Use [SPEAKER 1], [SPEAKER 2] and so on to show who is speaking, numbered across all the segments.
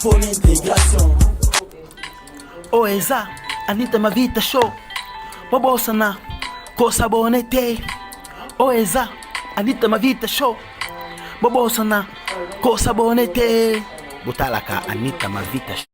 [SPEAKER 1] pour l'intégration.
[SPEAKER 2] Oeza, Anita Mavita Show. Bobosana, Kosa Bonete. Oeza, Anita Mavita Show. Bobosana, Kosa Bonete. Botalaka, Anita Mavita Show.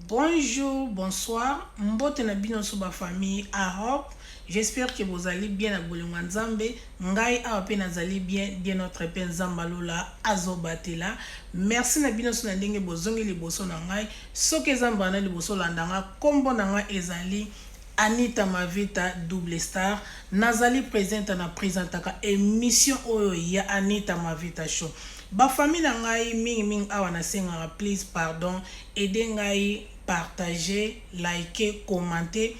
[SPEAKER 3] Bonjour, bonsoir. Mbote na bino so ba famille Europe. J'espère que vous allez bien à Boulonga Nzambe. Ngai a pe nazali bien de notre pe Nzamba lola azobatela. Merci na bino so na ndenge bozongi liboso na ngai. Soki Nzamba na liboso landanga kombo na ngai ezali Anita Mavita double star. Nazali présente na présentaka émission oyo ya Anita Mavita show. Ba famille na ngai mingi awa na senga please pardon aider ngai partager, liker, commenter,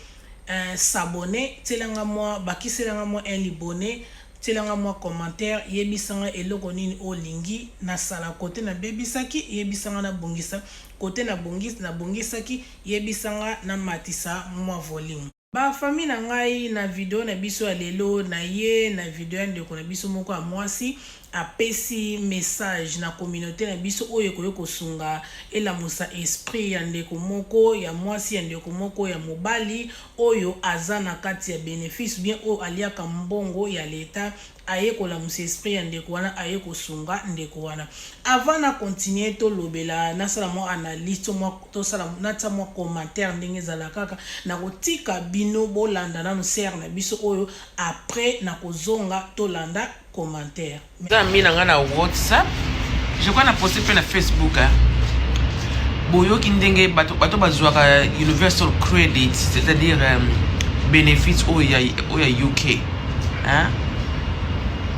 [SPEAKER 3] s'abonner, telanga moi bakiselanga moi un libonné, telanga moi commentaire, yebisanga eloko nini olingi na sala côté na bebisaki, yebisanga na bongisa côté na bongisaki, yebisanga na matisa moi volume. Ba famille na ngai na video na biso ya lelo na ye na video ndeko na biso moko ya mwasi apesi message na communauté na biso oyo koyoko sunga elamusa esprit ya ndeko moko ya mwasi ya ndeko moko ya mobali oyo aza na kati ya bénéfice bien o aliaka mbongo ya leta aye kolamusa esprit ya ndeko wana aye kosunga ndeko wana. Avant na continuer to lobela na sala mo analyse to sala na tsa mo commentaire ndenge zala kaka na kotika bino bolanda na ser na biso oyo après na kozonga to landa commentaire.
[SPEAKER 4] Zami na ngana WhatsApp, je crois na poster pe na Facebook boyo kindenge bato bazwaka universal credit, c'est-à-dire bénéfice oya UK hein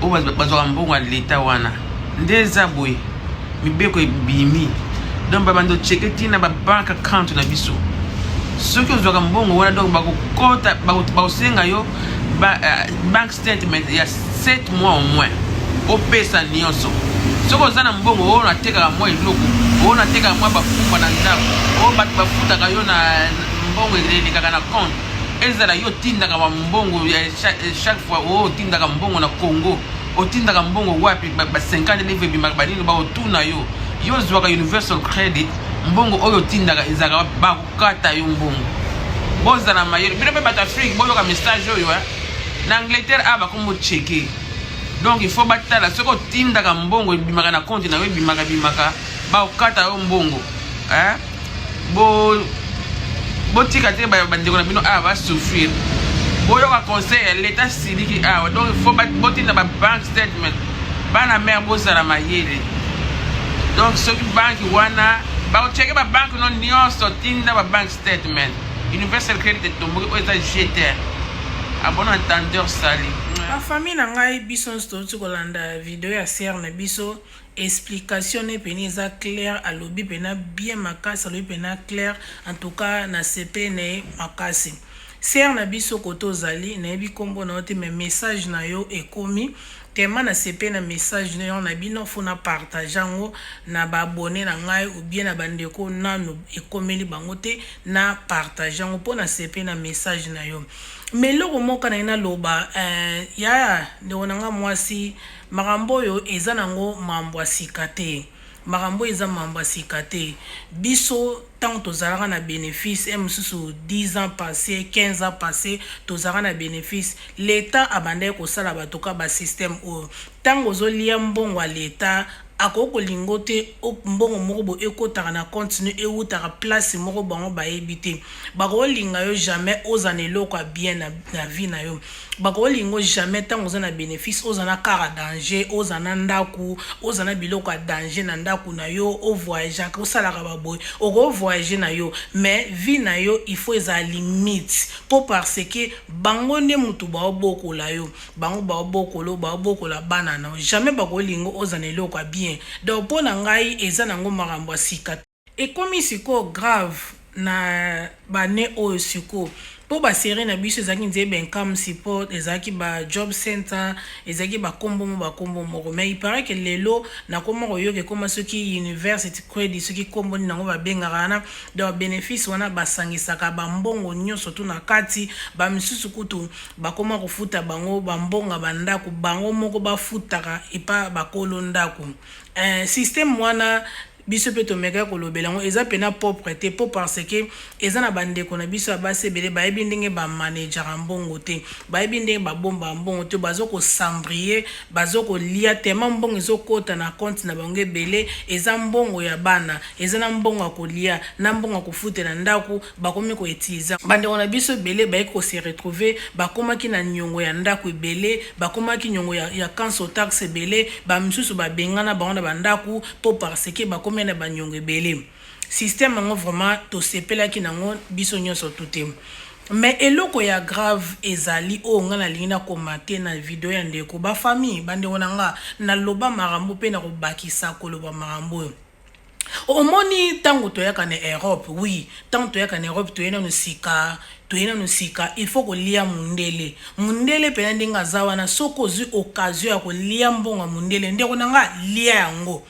[SPEAKER 4] o bazwaka mbongo leta wana ndeza boy mibeko bimi donc babando checker tina ba bank account na biso soki ozwaka mbongo wana donc bakokota bakosenga yo bank statement ya 7 mois au moins au pesa nyonso soko zana mbongo ona teka mwa iloko ona teka mwa bafumba na ndako o batu bafutaka yo na mbongo ile kaka na compte ezala yo tindaka wa mbongo chaque fois o tindaka mbongo na Congo o tindaka mbongo wapi ba 50 livre bimakbalini ba otuna yo zwaka universal credit mbongo oyo tindaka ezaka ba kokata yo mbongo boza na mayero bino pe bata Afrique boyo ka message oyo na Angleterre aba komo checker. Donc il faut batala ce ko tindaka mbongo bimaka na compte na we bimaka ba okata yo mbongo bo tika te ba bandeko na bino ba souffrir boyo ka conseil l'état siliki donc il faut botinda ba bank statement bana mère boza na mayele. Donc ce qui banque wana ba checker ba bank non nyonso tinda ba bank statement universal credit to mo eza jeter a bon entendeur sali.
[SPEAKER 3] La famille na ngai biso sto kolanda video ya ser na biso explication ne peniza clair alobi pena bien makasi alobi pena clair en tout cas na CP ne makasi ser na biso koto zali na yebi kombo na ote me message na yo ekomi tema na CP na message na yo na bino fona partageango na ba abonné na ngai ou bien na bandeko nanu ekomeli bango te na partageango po na CP na message na yo. Mais loko moka na ina loba ya ndonanga mwasi makambo yo eza nango mambo asikate makambo eza mambo asikate biso tant tozalaka na bénéfice mususu 10 ans passé 15 ans passé tozalaka na bénéfice l'état abandai kosala batoka ba système o tango zolia mbongo a l'état akoko lingote mbongo moko bo ekotaka na continue eutaka place moko bango ba ebité bako linga yo jamais ozana eloko bien na vie na yo bako lingo jamais tango ozana bénéfice ozana kara danger ozana ndaku ozana biloko danger na ndaku na yo o voyage ko sala ka baboy o voyager na yo mais vie na yo il faut eza limite pour parce que bango ne mutu ba oboko la yo bango ba oboko la banana jamais bako lingo ozana eloko bien. Donc pour ngai eza nango makambo sika ekomi siko grave na bane o siko po ba série na biso ezaki nzebe income support ezaki ba job center ezaki ba kombo moko mais il paraît que lelo na komo koyoke koma soki university credit soki kombo ni nango ba bengaka na donc bénéfice wana basangisaka ba mbongo nyonso tu na kati ba misusu kutu ba koma kofuta bango ba mbonga bandako bango moko ba futaka epa ba kolo ndako système wana biso pe to meka ko lobelango eza pena propreté po parce que eza na bande ko na biso abase belé ba yebi ndenge ba manager mbongo te ba yebi ndenge ba bomba mbongo te bazo ko sambrier bazo ko lia tema mbongo ezo kota na compte na bango belé eza mbongo ya bana eza na mbongo ko lia na mbongo ko futela ndaku bakomi ko utiliser bande ko na biso belé ba ko se retrouver bakomaki na nyongo ya ndaku belé bakomaki nyongo ya kanso taxe belé ba misusu ba bengana bango na bandaku po parce que bakomi na banyongo belé système ngo vraiment to sepelaki nango biso nyonso tuté mais eloko ya grave ezali o nga na lingina komate na video ya ndeko ba famille bande onanga na loba marambo pe na ko bakisa ko loba marambo omoni tango toyaka na Europe oui tango toyaka na Europe toyena no sika il faut ko lia mundele pena ndinga zawa na soko zu occasion ya ko lia mbonga mundele ndeko nanga lia yango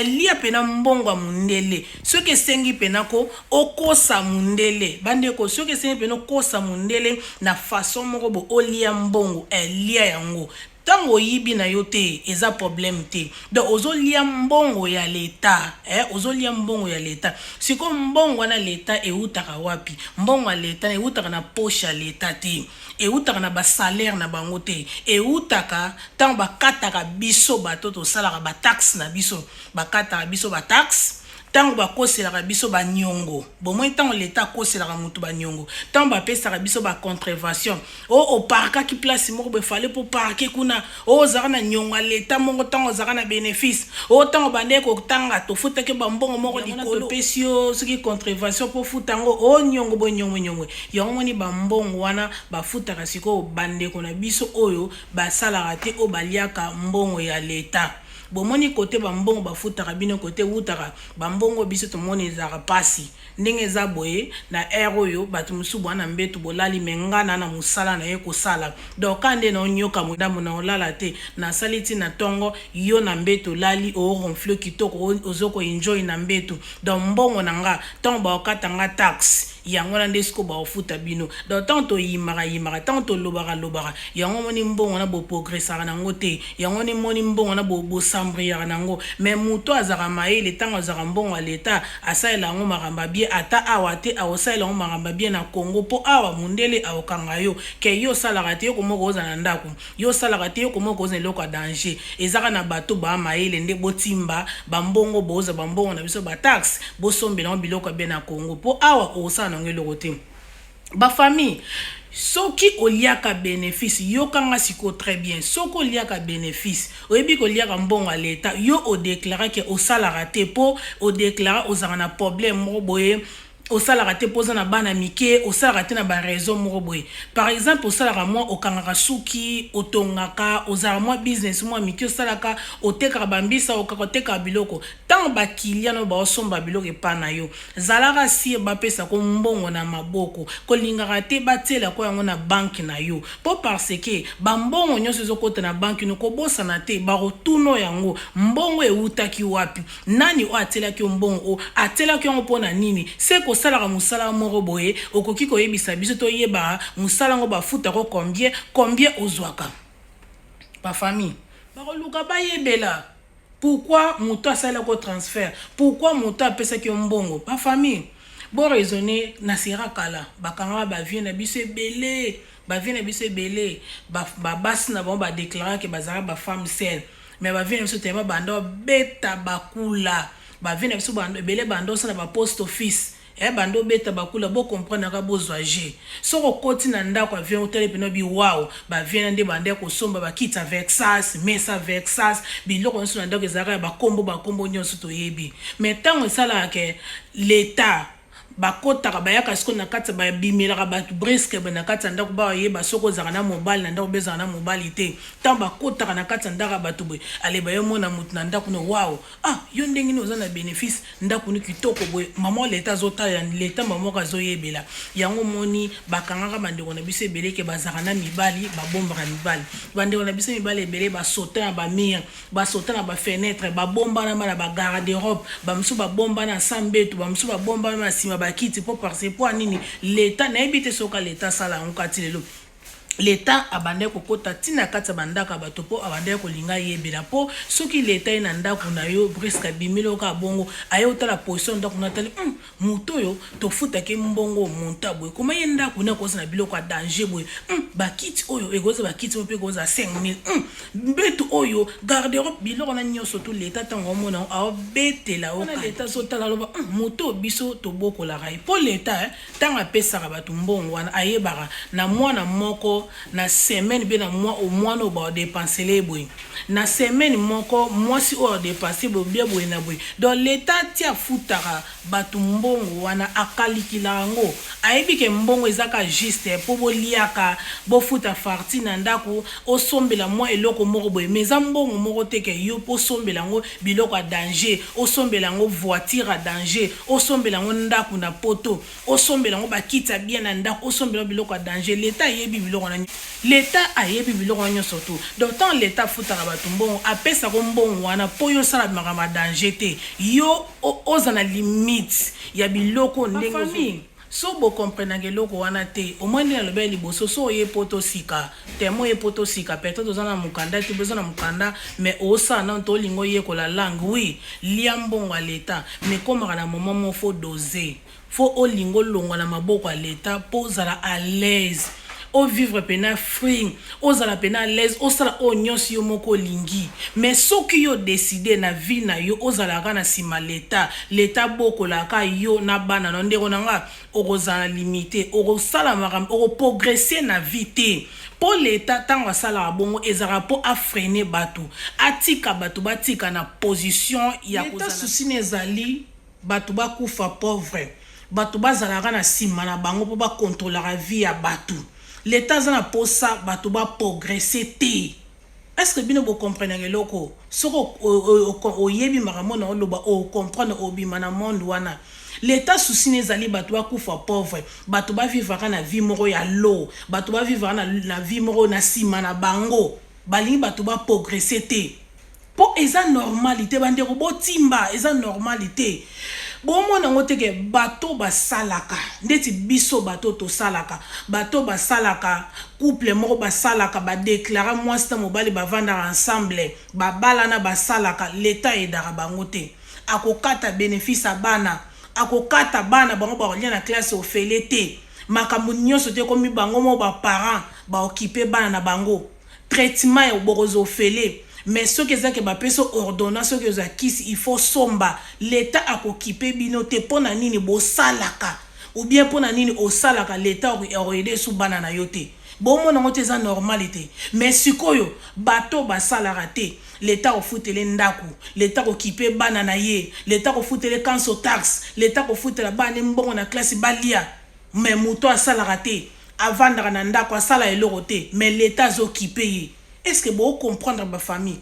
[SPEAKER 3] lia pena mbongo mundele soki sengi pena ko okosa mundele bande ko soki sengi pena kosa mundele na façon moko bo olia mbongo lia yango tango yibi na yote eza problème te donc ozolia mbongo ya leta ozolia mbongo ya leta siko mbongo na leta eutaka wapi mbongo ya leta eutaka na poche ya leta te eutaka na ba salaire na bango te eutaka tango bakataka biso bato to salaka ba taxe na biso bakataka biso ba taxe tango ba koselaka biso ba nyongo bomoi tango leta koselaka mutu ba nyongo tango ba pesaka biso ba contravention o parka ki place moko be fallait pour parker kuna o zaka na nyongo leta mongo tango zaka na bénéfice o tango bande ko tanga to futa ke ba mbongo moko likolo pesio soki contravention pour futango o nyongo bo nyongo yango moni ba mbongo wana ba futaka siko bande ko na biso oyo ba salaka te o baliaka mbongo ya leta bomoni kote bambongo bafutaka bino kote wutaka bambongo biso to moni ezaka pasi ndenge za boye na ero oyo batu musu bwana mbetu bolali mengana na musala na ye kosala donc kande na onyoka mudamu na olala te na saliti na tongo yo na mbetu lali o ronfle kitoko ozoko enjoy na mbetu donc mbongo nanga tongo ba okatanga taxe yango na ndesko ba ofuta bino donc tanto yimaka tanto lobaka yango moni mbongo na bo progressera nango te yango ni moni mbongo na bo sambriera nango mais muto azaka maele tango azaka mbongo leta asaela ngo maramba bien ata awate aosaela ngo maramba bien na Congo po awa mundele aokanga yo ke yo salaka te yo komoko oza na ndako yo salaka te yo komoko oza eloko ya danger ezaka na bato ba maele nde botimba bambongo boza bambongo na biso ba taxe bosombela ngo biloko bien na Congo po awa osana ngelo te ba famille soki oliaka bénéfice yo kanga siko très bien soko oliaka bénéfice oyebi ko liaka mbongo à l'état yo o déclarer que o salaka te po o déclarer ozaka na problème mo boye au salaire te posa na bana mike au salaire te na ba raison moko boye par exemple au salaire moi au kangaka suki otongaka au salaire moi business moi mike au salaka oteka bambisa okakoteka biloko tant ba kiliano ba osomba biloko epana yo zalaka si ba pesa ko mbongo na maboko ko lingaka te batela ko yango na banque na yo po parce que ba mbongo nyonso zokota na banque no ko bosa na te ba rotuno yango mbongo eutaki wapi nani o atela ki mbongo o atela ki ngo pona nini c'est ko salaka musala moko boye okoki ko yebisa biso to yeba musala ngo bafuta ko combien ozwaka ba famille ba luka ba yebela pourquoi muto asala ko transfert pourquoi muto apesa ki mbongo ba famille bo raisonner na sera kala bakanga ba vie na biso belé ba vie na biso belé ba basi na bon ba déclarer que bazara ba femme seule mais ba vie na biso tema bando beta bakula ba vie na biso bando belé bando na ba post office bando beta bakula bo comprendre ka bozwa G soko koti na ndako avien hôtel peno bi wow ba vient nde bande ko somba ba kita Vexas mesa Vexas biloko nso na ndako ezaka ba kombo nyonso to yebi mais tango sala ke l'état bakotaka bayaka siko na kati ba bimela ba brisque ba na kati ndako ba yeba soko zaka na mobile na ndako bezana na mobilité tant bakotaka na kati ndaka bato boy ale ba yo mona mutu na ndako no wow yo ndenge ni oza na bénéfice ndako ni kitoko boy maman l'état zota ya l'état maman ka zo yebela yango moni bakangaka bandeko na biso ebeleke bazaka na mibali ba bomba na mibali bandeko na biso mibali ebele ba sauter na ba mire ba sauter na ba fenêtre ba bomba na ba garde-robe ba msu ba bomba na sambetu ba msu ba bomba na sima bakiti po parce que pour nini l'état na ebité soka l'état sala on katilelo L'état abandé kokota tina kati bandaka bato po abandé kolinga yebela po soki l'état ina ndako na yo briska bimilo ka bongo ayo tala position ndako na tali muto yo to futa ke mbongo monta boy koma ye ndako na kosa na biloko danger boy bakiti oyo egoza bakiti mo pe koza 5000 mbetu oyo garde-robe biloko na nyoso to l'état tango mona a betela o na l'état so tala loba muto biso to bokola rai po l'état tanga pesa ka bato mbongo wana ayebara na mwana moko na semaine be na mois au mois no ba dépenser les boy na semaine moko mois si o dépenser bo bien boy na boy donc l'état tia futara batu mbongo wana akalikila ngo ayebi ke mbongo ezaka juste po bo liaka bo futa farti na ndako o sombela moi eloko moko boy mais mbongo moko teke yo po sombela ngo biloko a danger o sombela ngo voiture a danger o sombela ngo ndako na poto o sombela ngo bakita bien na ndako o sombela biloko a danger l'état yebi biloko l'état ayebi biloko nyonso surtout donc tant l'état futaka bato mbongo apesa ko mbongo wana po yo sala makama danger te yo ozana limite ya biloko ndenge so bo comprendre loko wana te au moins na lobe liboso so ye poto sika temo ye poto sika peut-être ozana mukanda te besoin na mukanda mais osa na to lingo ye ko la langue oui liambongo à l'état mais comme na moment mo faut doser faut o lingo longo na maboko à l'état posala à l'aise o vivre pena free ozala pena l'aise osala o nyonsi yo moko lingi mais soki yo décider na vie na yo ozala kana sima l'état bokola ka yo na bana no ndeko nanga okozala limité okosala makam progresser na vie te pour l'état tango sala bongo ezara po a freiner batu atika batu batika na position ya kozala souci nezali batu bakufa pauvre batu bazala na sima na bango po ba contrôler la vie ya batu l'état zana posa bato ba progresser te est-ce que bino bo comprendre loko soko o yebi maramona o loba o comprendre o bima na monde wana l'état souci nezali bato ba kufa pauvre bato ba vivre na vie moko ya lo bato ba vivre na vie moko na sima na bango balingi bato ba progresser te po eza normalité bandeko bo timba eza normalité Bomo na ngote ke bato ba salaka ndeti biso bato to salaka bato ba salaka couple moko ba salaka ba déclarer moi sta mobali ba vanda ensemble ba balana ba salaka l'état edara bango te akokata bénéfice a bana akokata bana bango ba kolia na classe ofele te makambo nyonso te komi bango mo ba parents ba occuper bana na bango traitement ya borozo ofele mais ce que zake ba peso ordonnance ce que za kisi il faut somba l'état akokipe bino te pona nini bo salaka ou bien pona nini o salaka l'état o aider sou bana na yote bon mon ngote za normalité mais sikoyo bato ba salaka te l'état o futele ndaku l'état okipe bana na ye l'état o futele kanso tax l'état o futela bana mbongo na classe balia mais muto a salaka te avandra na ndaku asala eloko te mais l'état zo kipe. Est-ce que vous comprenez ma famille?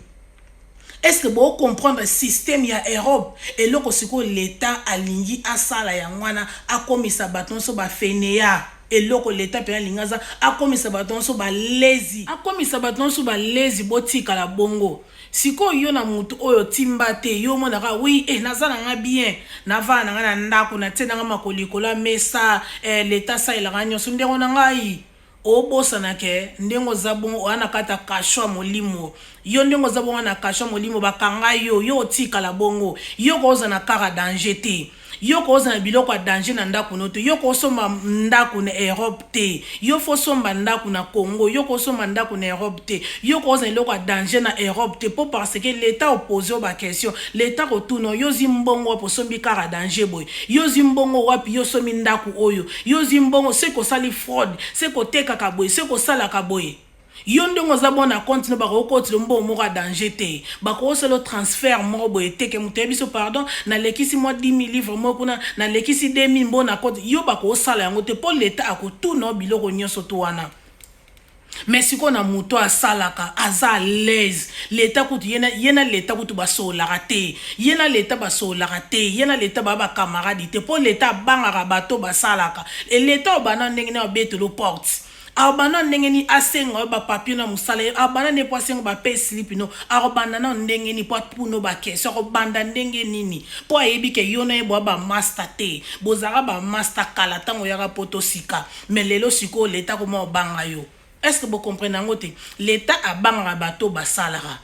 [SPEAKER 3] Est-ce que vous comprenez le système ya Europe et là que l'état aligné à ça la yangwana a commis sa bâton sur ba fainéa et là que l'état pena lingaza a commis sa bâton sur ba lazy a commis sa bâton sur ba lazy botika la bongo siko yo na mutu oyo timbate yo mona ka oui nazana nga bien nava na nga ndako na tena nga makolikola mesa l'état sa ilaganyo sundeko na ngai obosa nake ndengo zabongo wana kata kashwa molimo yo ndengo zabongo wana kashwa molimo bakanga yo tika la bongo yo koza na kara danger te yo koza na biloko danger na ndako noto yo kosomba ndako na Europe te yo fosomba ndako na Congo yo kosomba ndako na Europe te yo koza na biloko danger na Europe te po parce que l'état opposé ba question l'état kotuno yo zimbongo po sombi kara danger boy yo zimbongo wapi yo somi ndako oyo yo zimbongo se ko sali fraud se ko teka kaboy se ko sala kaboy yo ndongo za bona compte no bako okoti mbo moko danger te bako solo transfert moko boye teke mutebiso pardon na lekisi moi 10,000 livres moko na lekisi 2,000 mbo na compte yo bako sala yango te pour l'état akotuna biloko nyonso to wana mais siko na muto asalaka aza l'aise l'état kutu yena l'état kutu basolaka te yena l'état basolaka te yena l'état ba camarade te pour l'état bangaka bato basalaka et l'état obana ndenge na betelo porte abana ndenge ni asenga ba papier na musala abana ne poasenga ba pay slip no arobanda na ndenge ni pot puno ba kese robanda ndenge nini po ayebi ke yona e ba master te bozara ba master kala tango ya poto sika mais lelo siko l'état ko mo banga yo Est-ce que vous comprenez ngote? L'État a bangara bato basalara.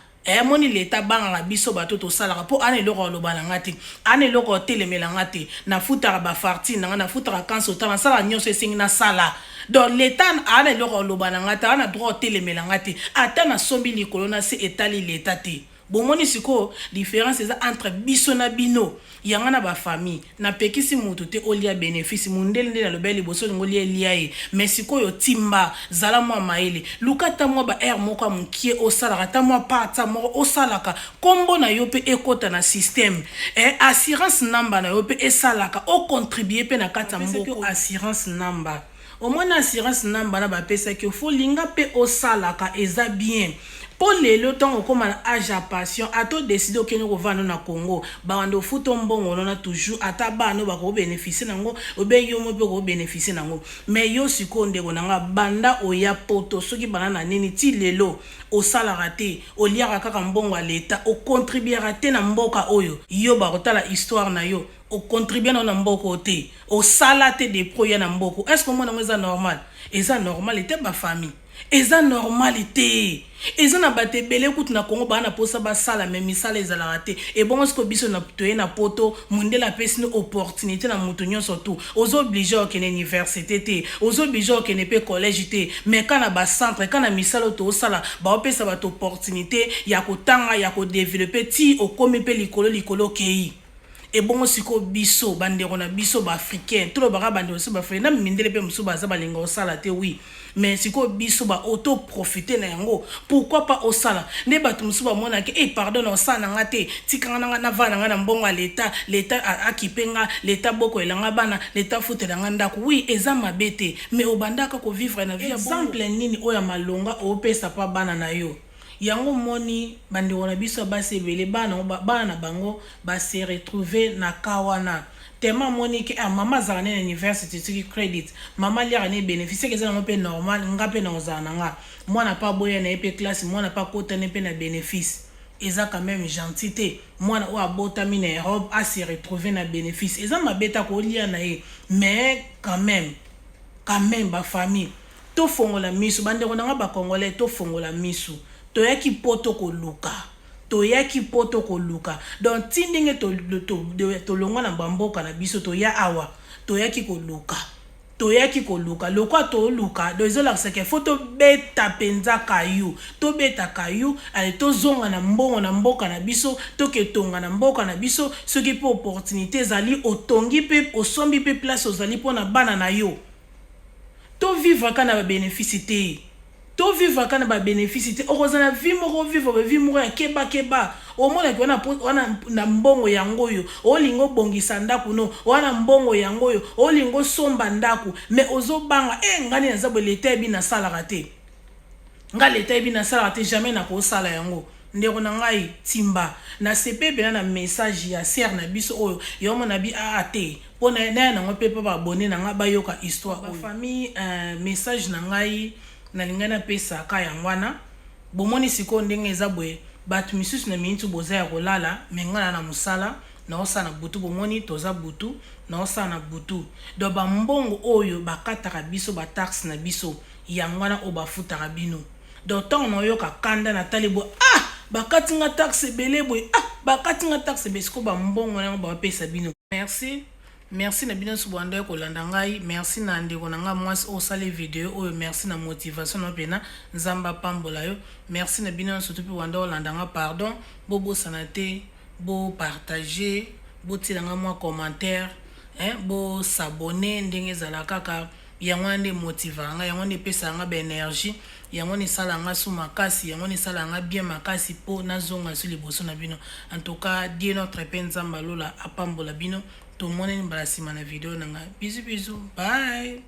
[SPEAKER 3] Moni l'État bangara biso bato to salara po ane loko lo balangati. Ane loko telemelangati. Na futara ba farti na futara kanso ta na sala nyonso esingi na sala. Donc l'État ane loko lo balangata ana droit telemelangati. Ata na sombi likolo na se etali l'État te. Bomoni siko différence eza entre biso na bino yanga ba famille na pekisi mutu te olia bénéfice mundele ndela lobeli boso ngolia liaye mais siko yo timba zala mwa maele lukata mwa ba air moko mukie osala ta mwa pata moko osalaka kombo na yo pe ekota na système assurance namba na yo pe esalaka o contribuer pe na kata mboko assurance namba au moins assurance namba na ba pesa ke fo linga pe osalaka eza bien. Pour les temps comme un âge à passion, à tout décider que nous revenons na Congo, bando futon bon on a toujours à tabac nous va bénéficier nango, obeyo mo pe bénéficier nango. Mais yo sikonde onanga banda oya poto soki banana nini ti lelo au salarate, au liara kaka mbongo à l'état, au contribuer te na mboka oyo. Yo ba la histoire na yo, au contribuer na mboko te, au salate des proya na mboko. Est-ce que moi na normal? Et ça normal était ma famille. Eza normalité. Eza na bate bele kutu na Congo ba na posa ba sala mais misala eza la raté. Et bon est-ce que biso na toye na poto munde la pesi no opportunité na mutu nyonso tout. Aux obligés que université te, aux obligés que ne pe collège te, mais kana ba centre kana misala to sala ba opesa ba opportunité ya ko tanga ya ko développer ti o komi pe likolo kei. Et bon siko biso bandero na biso ba africain tout le bara bandero so ba africain na mindele pe musu ba za balinga osala te oui mais siko biso ba auto profiter na yango pourquoi pas osala ne ba musu ba mona ke pardon osala ngate tikanga na vana nga na mbongo à l'état akipenga l'état boko elanga bana l'état futela nganda ku oui eza mabete mais obandaka ko vivre na vie exemple nini oya malonga o pesa pa bana na yo. Yango moni bandi wana biso basebele bana bango ba se retrouver na kawana tellement moni ke mama zana na university tiki credit mama lia ne bénéficier que ça non pe normal ngape na ozana nga mwana pa boya na epe classe mwana pa kota ne pe na bénéfice eza quand même gentité mwana o abota mi na Europe a se retrouver na bénéfice eza mabeta ko lia na e mais quand même ba famille to fongola misu bande konanga ba congolais to fongola misu toyaki poto ko luka donc tindinge to longa na bamboka na biso to ya awa toyaki ko luka lokwa to luka dozola seke photo beta penza kayu to beta kayu ale to zonga na mbongo na mboka na biso to ke tonga na mboka na biso soki po opportunité zali otongi pe osombi pe place ozali pona bana na yo to vivre kana ba bénéficité to vivre kana ba bénéfice orozana vivre moko ya keba o mona ki wana na mbongo yango yo olingo bongisa ndaku no wana mbongo yango yo olingo somba ndaku mais ozobanga ngani naza bo leta bi na sala raté nga leta bi na sala raté jamais na ko sala yango ndeko na ngai timba na CP na message ya ser na biso oyo yo mona bi aate pona na ngope pa abonné na nga bayoka histoire ba famille message na ngai na lingana pesa ka yangwana bomoni siko ndenge eza boye batu misusu na mintu boza ya kolala mengana na musala na osana butu bomoni toza butu na osana butu do ba mbongo oyo bakataka biso ba taxe na biso yangwana o bafutaka bino do ton no yoka kanda na talibo bakatinga taxe belé boye bakatinga taxe besiko ba mbongo na ba pesa bino. Merci na bino subwanda ko landa ngai merci na ndeko na nga mwasi o sale video oyo merci na motivation no pena nzamba pambola yo merci na bino surtout pe wanda olanda nga pardon bobo sanate bo partager bo tilanga mwa commentaire bo s'abonner ndenge zala kaka yango nde motiva nga yango nde pesa nga ba énergie yango ni sala nga su makasi yango ni sala nga bien makasi po na zonga su liboso na bino en tout cas Dieu notre Père nzamba lola apambola bino tout le monde est dans la vidéo. Bisous, bye.